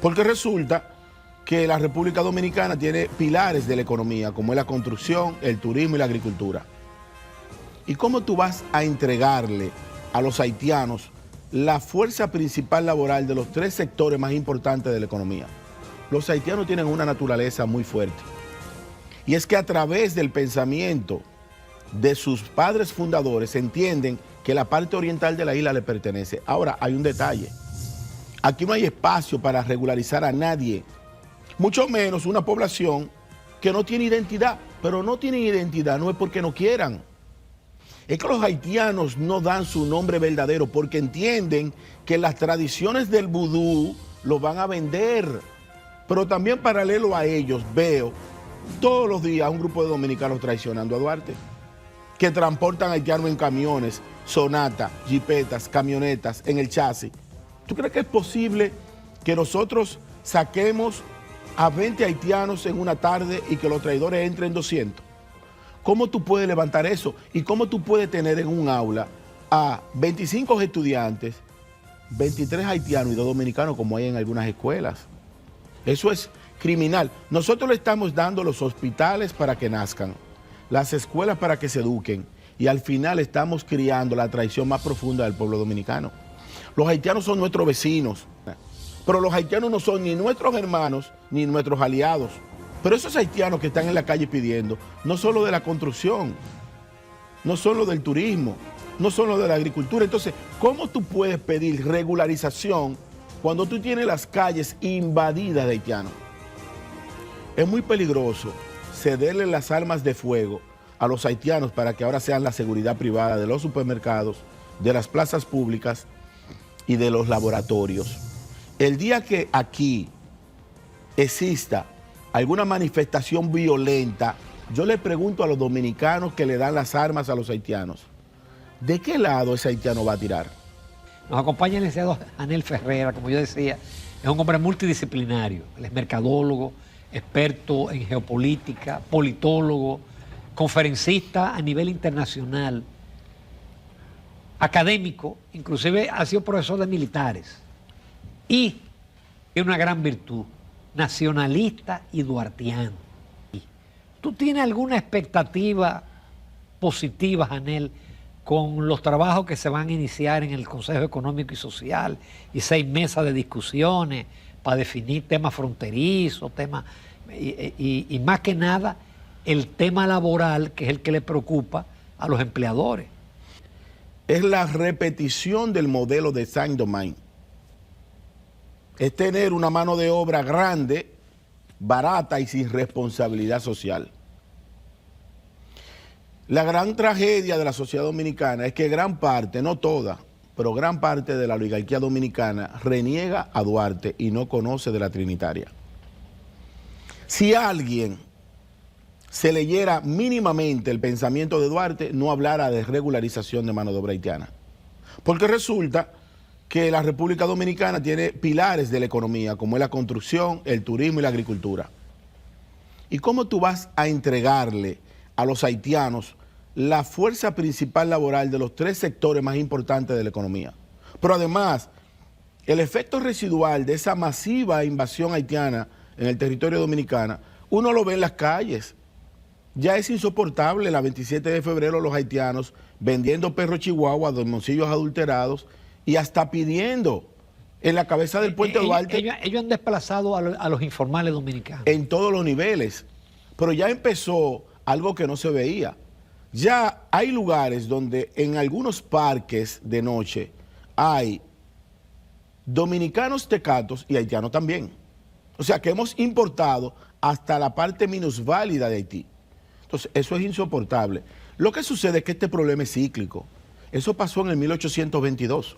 Porque resulta que la República Dominicana tiene pilares de la economía, como es la construcción, el turismo y la agricultura. ¿Y cómo tú vas a entregarle a los haitianos la fuerza principal laboral de los tres sectores más importantes de la economía? Los haitianos tienen una naturaleza muy fuerte. Y es que a través del pensamiento de sus padres fundadores entienden que la parte oriental de la isla le pertenece. Ahora, hay un detalle. Aquí no hay espacio para regularizar a nadie, mucho menos una población que no tiene identidad. Pero no tienen identidad no es porque no quieran. Es que los haitianos no dan su nombre verdadero porque entienden que las tradiciones del vudú lo van a vender. Pero también paralelo a ellos veo todos los días un grupo de dominicanos traicionando a Duarte, que transportan haitianos en camiones, sonata, jipetas, camionetas, en el chasis. ¿Tú crees que es posible que nosotros saquemos a 20 haitianos en una tarde y que los traidores entren 200? ¿Cómo tú puedes levantar eso? ¿Y cómo tú puedes tener en un aula a 25 estudiantes, 23 haitianos y 2 dominicanos como hay en algunas escuelas? Eso es criminal. Nosotros le estamos dando los hospitales para que nazcan, las escuelas para que se eduquen, y al final estamos criando la traición más profunda del pueblo dominicano. Los haitianos son nuestros vecinos, pero los haitianos no son ni nuestros hermanos ni nuestros aliados. Pero esos haitianos que están en la calle pidiendo, no solo de la construcción, no solo del turismo, no solo de la agricultura. Entonces, ¿cómo tú puedes pedir regularización cuando tú tienes las calles invadidas de haitianos? Es muy peligroso cederle las armas de fuego a los haitianos para que ahora sean la seguridad privada de los supermercados, de las plazas públicas y de los laboratorios. El día que aquí exista alguna manifestación violenta, yo le pregunto a los dominicanos que le dan las armas a los haitianos, ¿de qué lado ese haitiano va a tirar? Nos acompaña el licenciado Anel Ferrera, como yo decía, es un hombre multidisciplinario. Él es mercadólogo, experto en geopolítica, politólogo, conferencista a nivel internacional, académico, inclusive ha sido profesor de militares. Y tiene una gran virtud, nacionalista y duartiano. ¿Tú tienes alguna expectativa positiva, Anel, con los trabajos que se van a iniciar en el Consejo Económico y Social y 6 mesas de discusiones para definir temas fronterizos, temas, y más que nada el tema laboral, que es el que le preocupa a los empleadores? Es la repetición del modelo de Saint-Domingue. Es tener una mano de obra grande, barata y sin responsabilidad social. La gran tragedia de la sociedad dominicana es que gran parte, no toda, pero gran parte de la oligarquía dominicana reniega a Duarte y no conoce de la Trinitaria. Si a alguien se leyera mínimamente el pensamiento de Duarte, no hablara de regularización de mano de obra haitiana. Porque resulta que la República Dominicana tiene pilares de la economía, como es la construcción, el turismo y la agricultura. ¿Y cómo tú vas a entregarle a los haitianos la fuerza principal laboral de los tres sectores más importantes de la economía? Pero además, el efecto residual de esa masiva invasión haitiana en el territorio dominicano, uno lo ve en las calles. Ya es insoportable la 27 de febrero los haitianos vendiendo perros chihuahua, domoncillos adulterados y hasta pidiendo en la cabeza del puente Duarte. Ellos han desplazado a los informales dominicanos. En todos los niveles. Pero ya empezó algo que no se veía. Ya hay lugares donde en algunos parques de noche hay dominicanos tecatos y haitianos también. O sea que hemos importado hasta la parte minusválida de Haití. Entonces, eso es insoportable. Lo que sucede es que este problema es cíclico. Eso pasó en el 1822.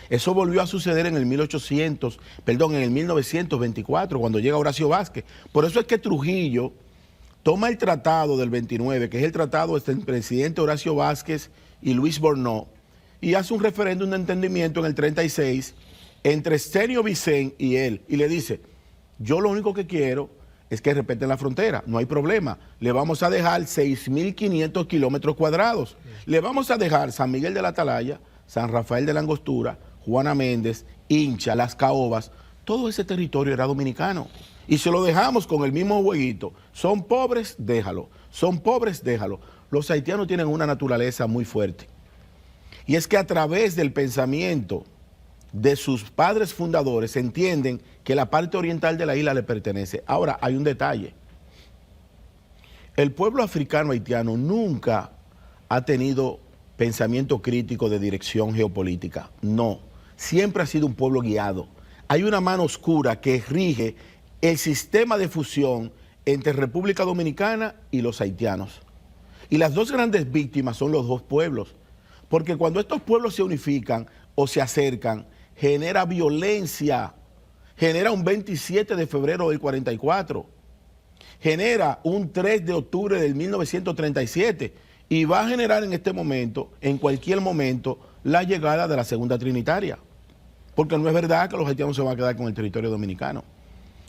Eso volvió a suceder en el 1924, cuando llega Horacio Vázquez. Por eso es que Trujillo toma el tratado del 29, que es el tratado entre el presidente Horacio Vázquez y Luis Bornó, y hace un referéndum de entendimiento en el 36 entre Estenio Vicent y él, y le dice, yo lo único que quiero es que respeten la frontera, no hay problema, le vamos a dejar 6.500 kilómetros cuadrados, le vamos a dejar San Miguel de la Atalaya, San Rafael de la Angostura, Juana Méndez, Hincha, Las Caobas, todo ese territorio era dominicano. Y se lo dejamos con el mismo jueguito. Son pobres, déjalo. Son pobres, déjalo. Los haitianos tienen una naturaleza muy fuerte. Y es que a través del pensamiento de sus padres fundadores entienden que la parte oriental de la isla le pertenece. Ahora, hay un detalle. El pueblo africano haitiano nunca ha tenido pensamiento crítico de dirección geopolítica. No, siempre ha sido un pueblo guiado. Hay una mano oscura que rige el sistema de fusión entre República Dominicana y los haitianos. Y las dos grandes víctimas son los dos pueblos. Porque cuando estos pueblos se unifican o se acercan, genera violencia, genera un 27 de febrero del 44, genera un 3 de octubre del 1937 y va a generar en este momento, en cualquier momento, la llegada de la Segunda Trinitaria. Porque no es verdad que los haitianos se van a quedar con el territorio dominicano.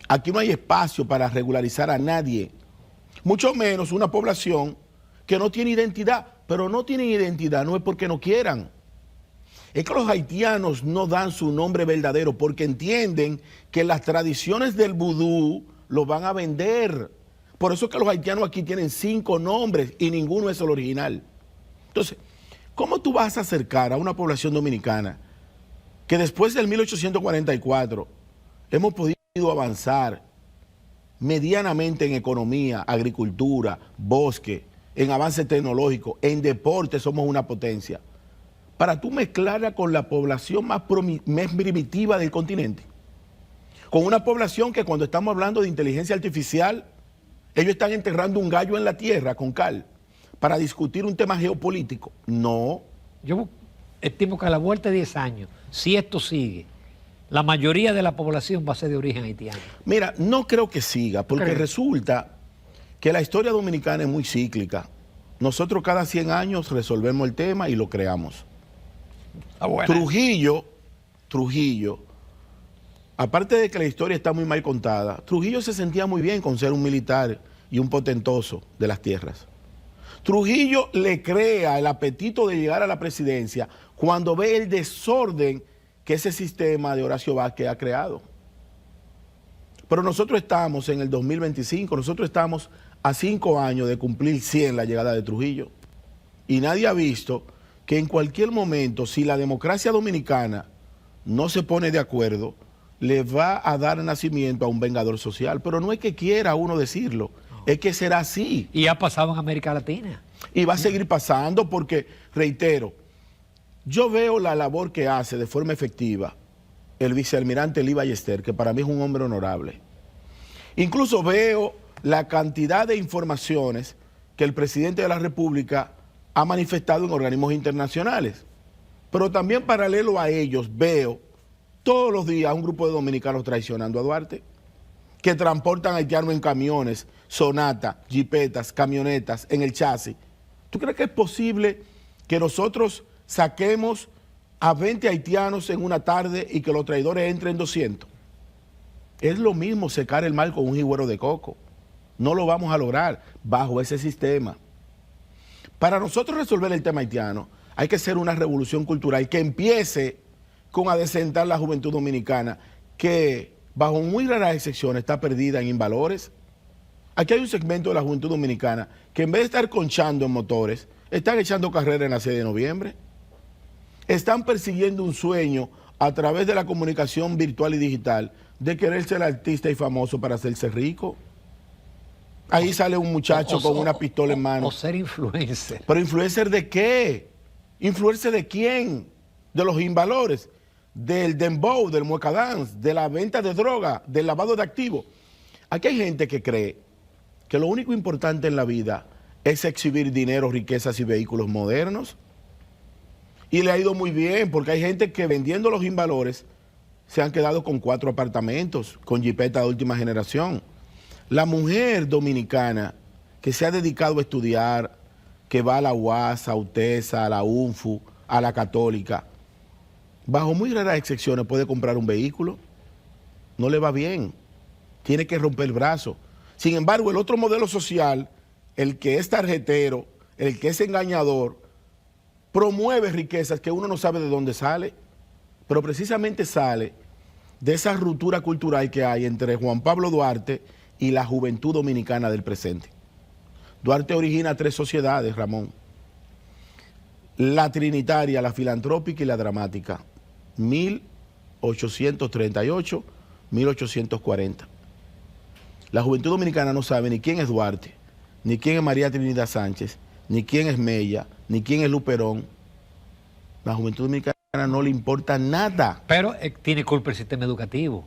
Aquí no hay espacio para regularizar a nadie, mucho menos una población que no tiene identidad, pero no tienen identidad no es porque no quieran. Es que los haitianos no dan su nombre verdadero porque entienden que las tradiciones del vudú lo van a vender. Por eso es que los haitianos aquí tienen 5 nombres y ninguno es el original. Entonces, ¿cómo tú vas a acercar a una población dominicana que después del 1844 hemos podido avanzar medianamente en economía, agricultura, bosque, en avance tecnológico, en deporte somos una potencia, para tú mezclarla con la población más primitiva del continente? Con una población que cuando estamos hablando de inteligencia artificial, ellos están enterrando un gallo en la tierra con cal para discutir un tema geopolítico. No. Yo estimo que a la vuelta de 10 años, si esto sigue, la mayoría de la población va a ser de origen haitiano. Mira, no creo que siga, porque resulta que la historia dominicana es muy cíclica. Nosotros cada 100 años resolvemos el tema y lo creamos. Trujillo, aparte de que la historia está muy mal contada, Trujillo se sentía muy bien con ser un militar y un potentoso de las tierras. Trujillo le crea el apetito de llegar a la presidencia cuando ve el desorden que ese sistema de Horacio Vázquez ha creado. Pero nosotros estamos en el 2025, nosotros estamos a 5 años de cumplir 100 la llegada de Trujillo. Y nadie ha visto que en cualquier momento, si la democracia dominicana no se pone de acuerdo, le va a dar nacimiento a un vengador social. Pero no es que quiera uno decirlo, es que será así. Y ha pasado en América Latina. Y va a seguir pasando porque, reitero, yo veo la labor que hace de forma efectiva el vicealmirante Lee Ballester, que para mí es un hombre honorable. Incluso veo la cantidad de informaciones que el presidente de la República ha manifestado en organismos internacionales. Pero también paralelo a ellos veo todos los días a un grupo de dominicanos traicionando a Duarte, que transportan haitianos en camiones, sonatas, jipetas, camionetas, en el chasis. ¿Tú crees que es posible que nosotros saquemos a 20 haitianos en una tarde y que los traidores entren 200? Es lo mismo secar el mar con un jigüero de coco. No lo vamos a lograr bajo ese sistema. Para nosotros resolver el tema haitiano, hay que hacer una revolución cultural que empiece con adecentar la juventud dominicana, que bajo muy raras excepciones está perdida en invalores. Aquí hay un segmento de la juventud dominicana que en vez de estar conchando en motores, están echando carrera en la 6 de noviembre. Están persiguiendo un sueño a través de la comunicación virtual y digital de querer ser artista y famoso para hacerse rico. Ahí sale un muchacho con una pistola en mano. O ser influencer. ¿Pero influencer de qué? ¿Influencer de quién? De los invalores, del dembow, del mueca dance, de la venta de droga, del lavado de activos. Aquí hay gente que cree que lo único importante en la vida es exhibir dinero, riquezas y vehículos modernos. Y le ha ido muy bien, porque hay gente que vendiendo los invalores se han quedado con 4 apartamentos, con jipeta de última generación. La mujer dominicana que se ha dedicado a estudiar, que va a la UAS, a UTESA, a la UNFU, a la Católica, bajo muy raras excepciones puede comprar un vehículo. No le va bien, tiene que romper el brazo. Sin embargo, el otro modelo social, el que es tarjetero, el que es engañador, promueve riquezas que uno no sabe de dónde sale, pero precisamente sale de esa ruptura cultural que hay entre Juan Pablo Duarte y la juventud dominicana del presente. Duarte origina 3 sociedades, Ramón. La trinitaria, la filantrópica y la dramática. 1838, 1840. La juventud dominicana no sabe ni quién es Duarte, ni quién es María Trinidad Sánchez, ni quién es Mella, ni quién es Luperón. La juventud dominicana no le importa nada. Pero tiene culpa el sistema educativo.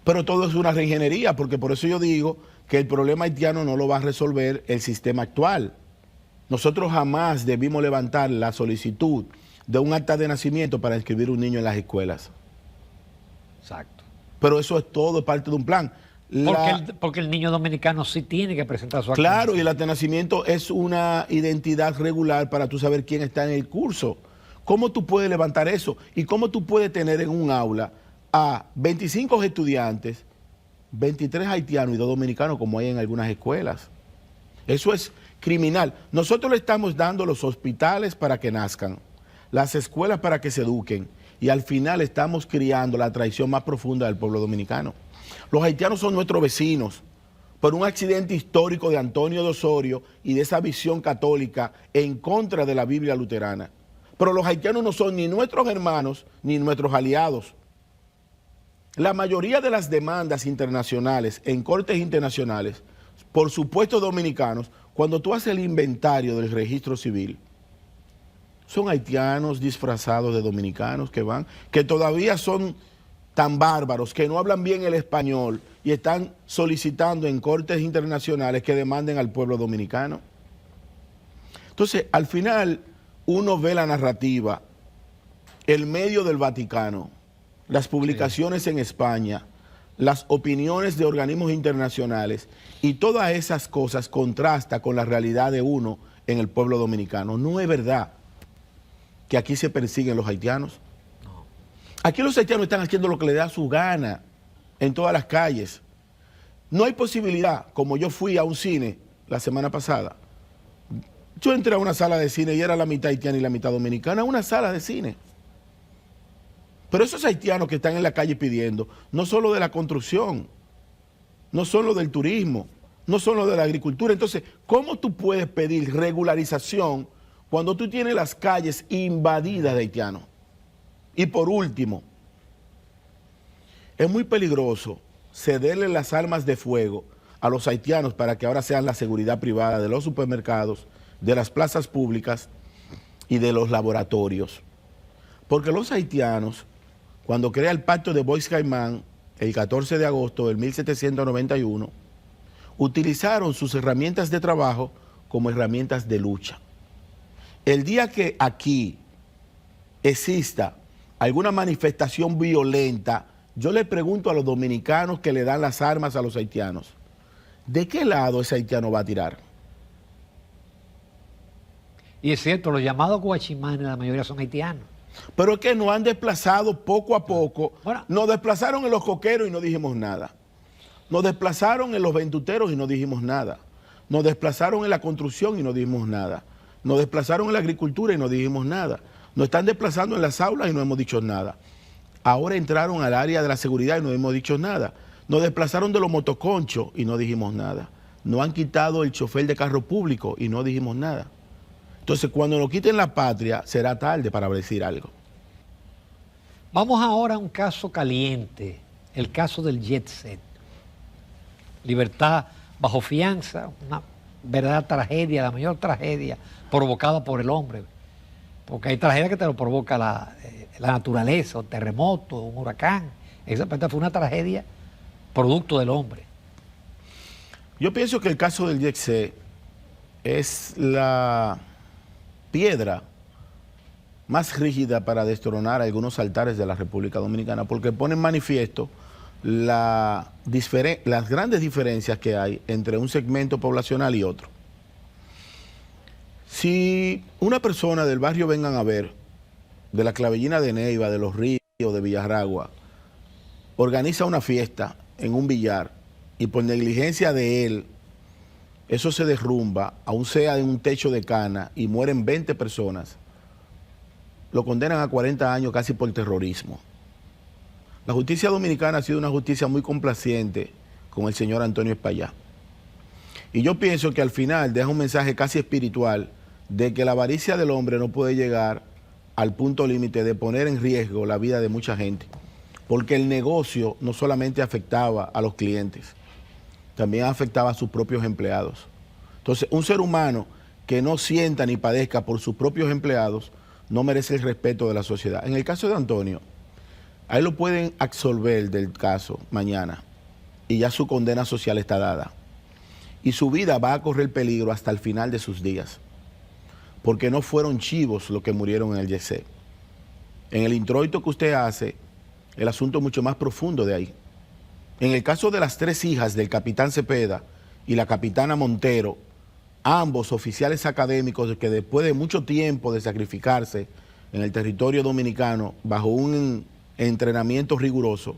Pero todo es una reingeniería, porque por eso yo digo que el problema haitiano no lo va a resolver el sistema actual. Nosotros jamás debimos levantar la solicitud de un acta de nacimiento para inscribir un niño en las escuelas. Exacto. Pero eso es todo parte de un plan. Porque el niño dominicano sí tiene que presentar su acta. Claro, y el acta de nacimiento es una identidad regular para tú saber quién está en el curso. ¿Cómo tú puedes levantar eso? ¿Y cómo tú puedes tener en un aula a 25 estudiantes, 23 haitianos y 2 dominicanos como hay en algunas escuelas? Eso es criminal. Nosotros le estamos dando los hospitales para que nazcan, las escuelas para que se eduquen, y al final estamos criando la traición más profunda del pueblo dominicano. Los haitianos son nuestros vecinos por un accidente histórico de Antonio de Osorio y de esa visión católica en contra de la Biblia luterana. Pero los haitianos no son ni nuestros hermanos ni nuestros aliados. La mayoría de las demandas internacionales en cortes internacionales por supuestos dominicanos, cuando tú haces el inventario del registro civil, son haitianos disfrazados de dominicanos que todavía son tan bárbaros, que no hablan bien el español y están solicitando en cortes internacionales que demanden al pueblo dominicano. Entonces, al final, uno ve la narrativa, el medio del Vaticano, las publicaciones en España, las opiniones de organismos internacionales, y todas esas cosas contrastan con la realidad de uno en el pueblo dominicano. No es verdad que aquí se persiguen los haitianos. Aquí los haitianos están haciendo lo que les da su gana en todas las calles. No hay posibilidad, como yo fui a un cine la semana pasada, yo entré a una sala de cine y era la mitad haitiana y la mitad dominicana, una sala de cine. Pero esos haitianos que están en la calle pidiendo, no solo de la construcción, no solo del turismo, no solo de la agricultura. Entonces, ¿cómo tú puedes pedir regularización cuando tú tienes las calles invadidas de haitianos? Y por último, es muy peligroso cederle las armas de fuego a los haitianos para que ahora sean la seguridad privada de los supermercados, de las plazas públicas y de los laboratorios. Porque los haitianos, cuando crea el pacto de Bois-Caimán, el 14 de agosto del 1791, utilizaron sus herramientas de trabajo como herramientas de lucha. El día que aquí exista alguna manifestación violenta, yo le pregunto a los dominicanos que le dan las armas a los haitianos, ¿de qué lado ese haitiano va a tirar? Y es cierto, los llamados guachimanes, la mayoría son haitianos. Pero es que nos han desplazado poco a poco. Bueno, nos desplazaron en los coqueros y no dijimos nada. Nos desplazaron en los ventuteros y no dijimos nada. Nos desplazaron en la construcción y no dijimos nada. Nos desplazaron en la agricultura y no dijimos nada. Nos están desplazando en las aulas y no hemos dicho nada. Ahora entraron al área de la seguridad y no hemos dicho nada. Nos desplazaron de los motoconchos y no dijimos nada. Nos han quitado el chofer de carro público y no dijimos nada. Entonces, cuando nos quiten la patria, será tarde para decir algo. Vamos ahora a un caso caliente, el caso del Jet Set. Libertad bajo fianza, una verdadera tragedia, la mayor tragedia provocada por el hombre. Porque hay tragedias que te lo provoca la naturaleza, un terremoto, un huracán. Esa fue una tragedia producto del hombre. Yo pienso que el caso del Jet Set es la piedra más rígida para destronar algunos altares de la República Dominicana, porque pone en manifiesto las grandes diferencias que hay entre un segmento poblacional y otro. Si una persona del barrio Vengan a Ver, de la Clavellina de Neiva, de Los Ríos, de Villarragua, organiza una fiesta en un billar y por negligencia de él, eso se derrumba, aún sea en un techo de cana y mueren 20 personas, lo condenan a 40 años casi por terrorismo. La justicia dominicana ha sido una justicia muy complaciente con el señor Antonio Espaillá. Y yo pienso que al final deja un mensaje casi espiritual de que la avaricia del hombre no puede llegar al punto límite de poner en riesgo la vida de mucha gente. Porque el negocio no solamente afectaba a los clientes, también afectaba a sus propios empleados. Entonces, un ser humano que no sienta ni padezca por sus propios empleados no merece el respeto de la sociedad. En el caso de Antonio, a él lo pueden absolver del caso mañana y ya su condena social está dada. Y su vida va a correr peligro hasta el final de sus días, porque no fueron chivos los que murieron en el YC. En el introito que usted hace, el asunto es mucho más profundo de ahí. En el caso de las 3 hijas del capitán Cepeda y la capitana Montero, ambos oficiales académicos que después de mucho tiempo de sacrificarse en el territorio dominicano bajo un entrenamiento riguroso,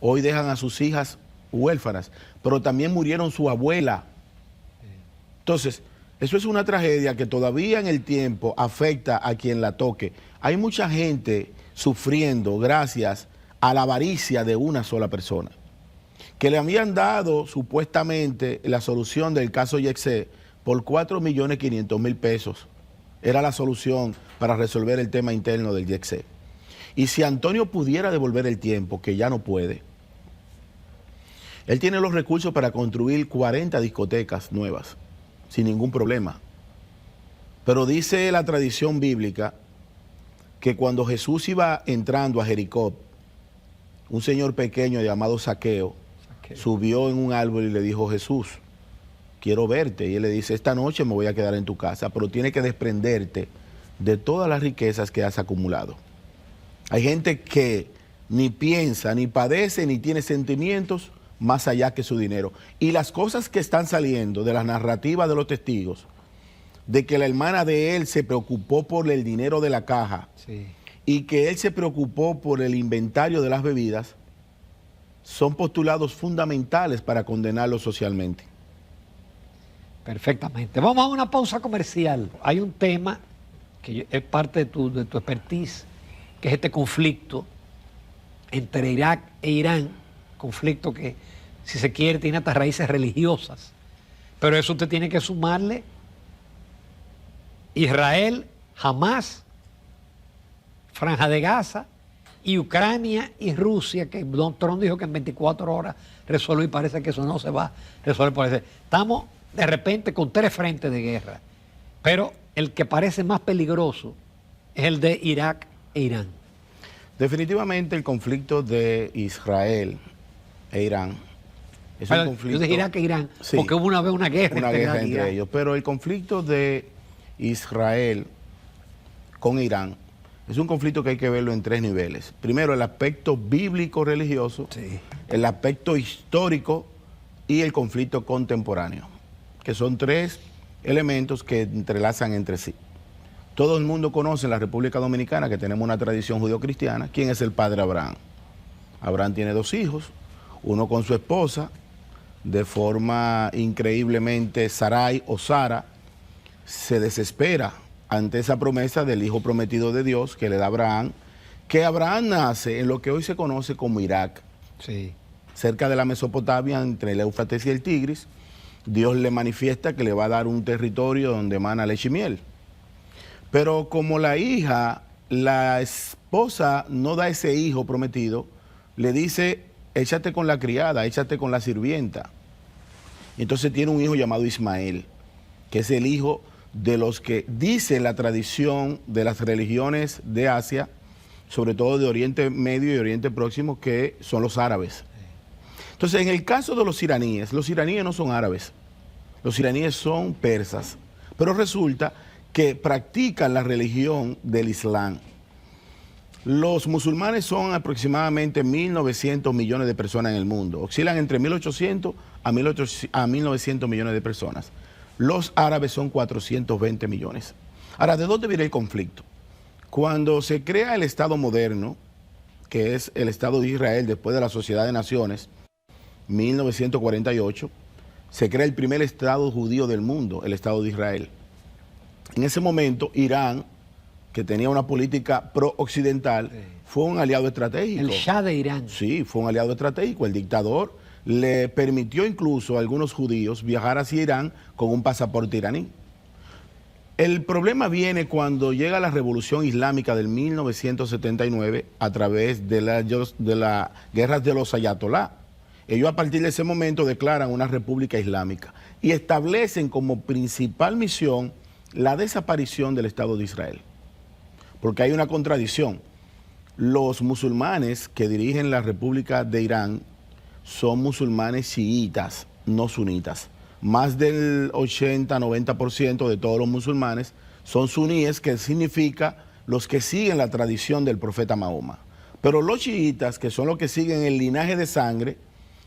hoy dejan a sus hijas huérfanas, pero también murieron su abuela. Entonces, eso es una tragedia que todavía en el tiempo afecta a quien la toque. Hay mucha gente sufriendo gracias a la avaricia de una sola persona, que le habían dado supuestamente la solución del caso YC por 4.500.000 pesos. Era la solución para resolver el tema interno del YC. Y si Antonio pudiera devolver el tiempo, que ya no puede, él tiene los recursos para construir 40 discotecas nuevas, sin ningún problema. Pero dice la tradición bíblica que cuando Jesús iba entrando a Jericó, un señor pequeño llamado Zaqueo subió en un árbol y le dijo: Jesús, quiero verte. Y él le dice: esta noche me voy a quedar en tu casa, pero tienes que desprenderte de todas las riquezas que has acumulado. Hay gente que ni piensa, ni padece, ni tiene sentimientos más allá que su dinero. Y las cosas que están saliendo de las narrativas de los testigos, de que la hermana de él se preocupó por el dinero de la caja, sí, y que él se preocupó por el inventario de las bebidas, son postulados fundamentales para condenarlo socialmente. Perfectamente. Vamos a una pausa comercial. Hay un tema que es parte de tu expertise, que es este conflicto entre Irak e Irán, conflicto que, si se quiere, tiene hasta raíces religiosas. Pero eso usted tiene que sumarle Israel, Hamas, Franja de Gaza, y Ucrania y Rusia, que Don Trump dijo que en 24 horas resuelve, y parece que eso no se va a resolver por eso. Estamos de repente con 3 frentes de guerra, pero el que parece más peligroso es el de Irak e Irán. Definitivamente el conflicto de Israel e Irán es un conflicto... Yo dije Irak e Irán, sí, porque hubo una vez una guerra entre ellos, pero el conflicto de Israel con Irán es un conflicto que hay que verlo en 3 niveles. Primero, el aspecto bíblico-religioso, sí, el aspecto histórico y el conflicto contemporáneo, que son 3 elementos que entrelazan entre sí. Todo el mundo conoce en la República Dominicana que tenemos una tradición judeocristiana. ¿Quién es el padre Abraham? Abraham tiene 2 hijos, uno con su esposa, de forma increíblemente Sarai o Sara se desespera ante esa promesa del hijo prometido de Dios que le da a Abraham, que Abraham nace en lo que hoy se conoce como Irak, sí, cerca de la Mesopotamia, entre el Éufrates y el Tigris. Dios le manifiesta que le va a dar un territorio donde emana leche y miel. Pero como la esposa no da ese hijo prometido, le dice: échate con la criada, échate con la sirvienta. Entonces tiene un hijo llamado Ismael, que es el hijo de los que dice la tradición de las religiones de Asia, sobre todo de Oriente Medio y Oriente Próximo, que son los árabes. Entonces, en el caso de los iraníes no son árabes, los iraníes son persas, pero resulta que practican la religión del Islam. Los musulmanes son aproximadamente 1.900 millones de personas en el mundo, oscilan entre 1.800 a 1.900 millones de personas. Los árabes son 420 millones. Ahora, ¿de dónde viene el conflicto? Cuando se crea el Estado moderno, que es el Estado de Israel después de la Sociedad de Naciones, 1948, se crea el primer Estado judío del mundo, el Estado de Israel. En ese momento, Irán, que tenía una política pro-occidental, fue un aliado estratégico. El Shah de Irán. Sí, fue un aliado estratégico. El dictador le permitió incluso a algunos judíos viajar hacia Irán con un pasaporte iraní. El problema viene cuando llega la Revolución Islámica del 1979 a través de las guerras de los ayatolá. Ellos a partir de ese momento declaran una república islámica y establecen como principal misión la desaparición del Estado de Israel. Porque hay una contradicción. Los musulmanes que dirigen la República de Irán son musulmanes chiitas, no sunitas. Más del 80-90% de todos los musulmanes son suníes, que significa los que siguen la tradición del profeta Mahoma. Pero los chiitas, que son los que siguen el linaje de sangre,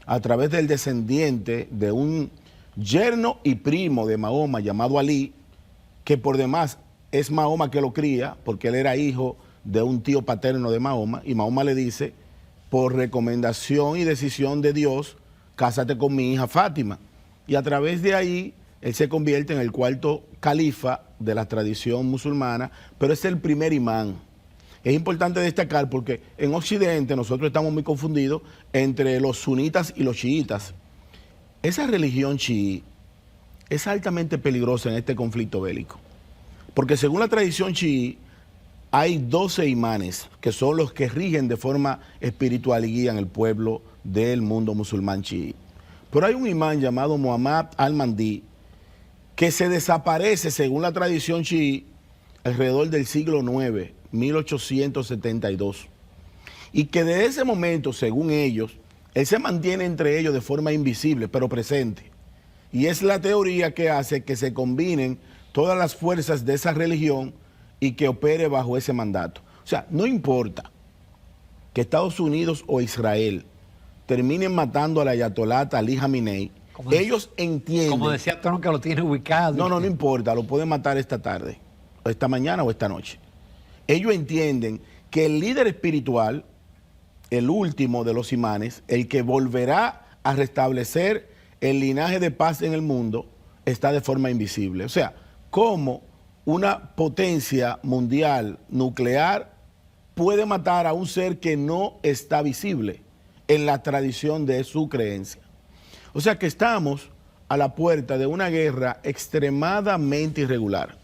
a través del descendiente de un yerno y primo de Mahoma llamado Alí, que por demás es Mahoma que lo cría, porque él era hijo de un tío paterno de Mahoma, y Mahoma le dice, por recomendación y decisión de Dios, cásate con mi hija Fátima. Y a través de ahí, él se convierte en el cuarto califa de la tradición musulmana, pero es el primer imán. Es importante destacar porque en Occidente nosotros estamos muy confundidos entre los sunitas y los chiitas. Esa religión chií es altamente peligrosa en este conflicto bélico, porque según la tradición chií, hay 12 imanes que son los que rigen de forma espiritual y guían el pueblo del mundo musulmán chií. Pero hay un imán llamado Muhammad al-Mahdi que se desaparece, según la tradición chií, alrededor del siglo IX, 1872. Y que desde ese momento, según ellos, él se mantiene entre ellos de forma invisible, pero presente. Y es la teoría que hace que se combinen todas las fuerzas de esa religión y que opere bajo ese mandato. O sea, no importa que Estados Unidos o Israel terminen matando al ayatolá Ali Khamenei, ellos entienden... Como decía Trump, que lo tiene ubicado. No importa, lo pueden matar esta tarde, o esta mañana o esta noche. Ellos entienden que el líder espiritual, el último de los imanes, el que volverá a restablecer el linaje de paz en el mundo, está de forma invisible. O sea, cómo una potencia mundial nuclear puede matar a un ser que no está visible en la tradición de su creencia. O sea que estamos a la puerta de una guerra extremadamente irregular.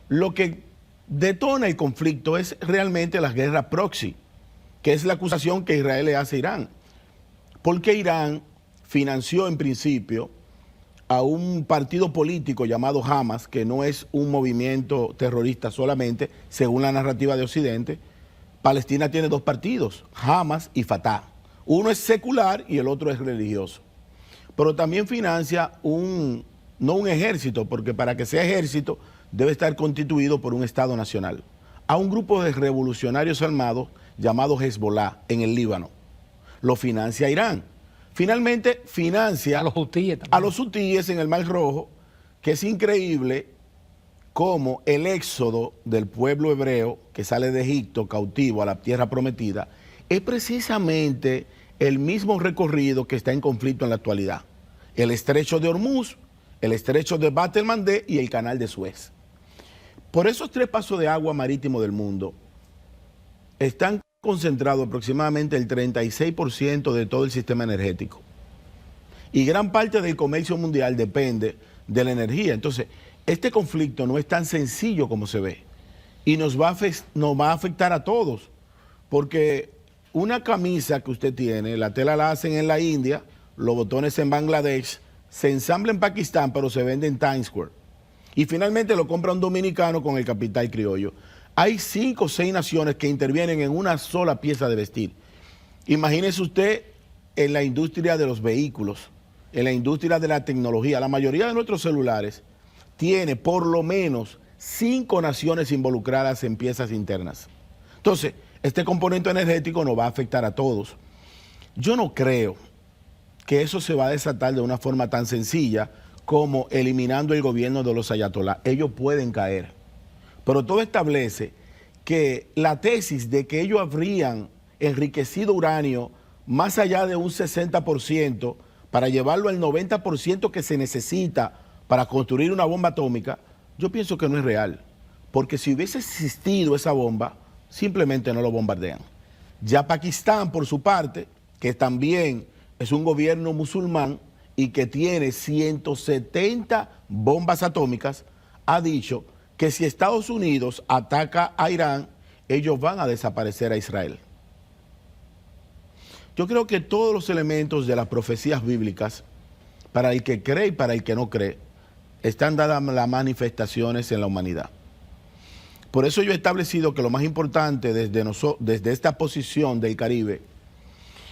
Lo que detona el conflicto es realmente la guerra proxy, que es la acusación que Israel le hace a Irán. Porque Irán financió en principio a un partido político llamado Hamas, que no es un movimiento terrorista solamente, según la narrativa de Occidente. Palestina tiene dos partidos, Hamas y Fatah. Uno es secular y el otro es religioso. Pero también financia no un ejército, porque para que sea ejército debe estar constituido por un Estado nacional, a un grupo de revolucionarios armados llamado Hezbollah en el Líbano. Lo financia Irán. Finalmente financia a los hutíes en el Mar Rojo, que es increíble cómo el éxodo del pueblo hebreo que sale de Egipto cautivo a la tierra prometida es precisamente el mismo recorrido que está en conflicto en la actualidad. El estrecho de Hormuz, el estrecho de Bab el-Mandeb y el canal de Suez. Por esos tres pasos de agua marítimo del mundo están concentrados aproximadamente el 36% de todo el sistema energético. Y gran parte del comercio mundial depende de la energía. Entonces, este conflicto no es tan sencillo como se ve. Y nos va a afectar a todos. Porque una camisa que usted tiene, la tela la hacen en la India, los botones en Bangladesh, se ensambla en Pakistán, pero se vende en Times Square. Y finalmente lo compra un dominicano con el capital criollo. Hay 5 o 6 naciones que intervienen en una sola pieza de vestir. Imagínese usted en la industria de los vehículos, en la industria de la tecnología. La mayoría de nuestros celulares tiene por lo menos 5 naciones involucradas en piezas internas. Entonces, este componente energético nos va a afectar a todos. Yo no creo que eso se va a desatar de una forma tan sencilla como eliminando el gobierno de los ayatolás. Ellos pueden caer. Pero todo establece que la tesis de que ellos habrían enriquecido uranio más allá de un 60% para llevarlo al 90% que se necesita para construir una bomba atómica, yo pienso que no es real. Porque si hubiese existido esa bomba, simplemente no lo bombardean. Ya Pakistán, por su parte, que también es un gobierno musulmán y que tiene 170 bombas atómicas, ha dicho que si Estados Unidos ataca a Irán, ellos van a desaparecer a Israel. Yo creo que todos los elementos de las profecías bíblicas, para el que cree y para el que no cree, están dadas las manifestaciones en la humanidad. Por eso yo he establecido que lo más importante desde esta posición del Caribe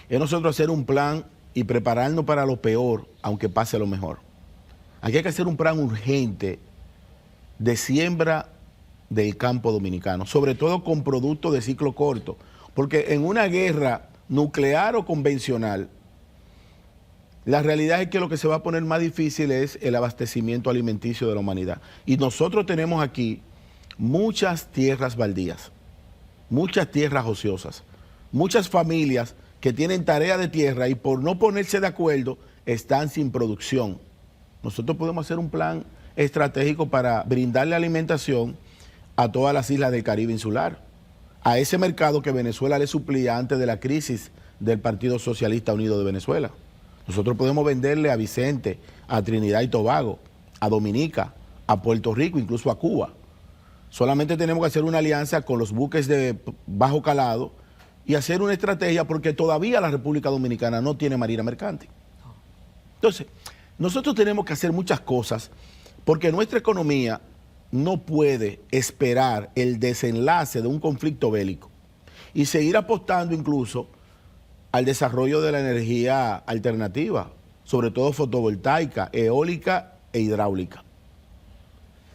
es nosotros hacer un plan y prepararnos para lo peor, aunque pase lo mejor. Aquí hay que hacer un plan urgente de siembra del campo dominicano, sobre todo con productos de ciclo corto, porque en una guerra nuclear o convencional, la realidad es que lo que se va a poner más difícil es el abastecimiento alimenticio de la humanidad. Y nosotros tenemos aquí muchas tierras baldías, muchas tierras ociosas, muchas familias que tienen tarea de tierra y por no ponerse de acuerdo están sin producción. Nosotros podemos hacer un plan estratégico para brindarle alimentación a todas las islas del Caribe insular, a ese mercado que Venezuela le suplía antes de la crisis del Partido Socialista Unido de Venezuela. Nosotros podemos venderle a Vicente, a Trinidad y Tobago, a Dominica, a Puerto Rico, incluso a Cuba. Solamente tenemos que hacer una alianza con los buques de bajo calado y hacer una estrategia porque todavía la República Dominicana no tiene marina mercante. Entonces, nosotros tenemos que hacer muchas cosas porque nuestra economía no puede esperar el desenlace de un conflicto bélico y seguir apostando incluso al desarrollo de la energía alternativa, sobre todo fotovoltaica, eólica e hidráulica.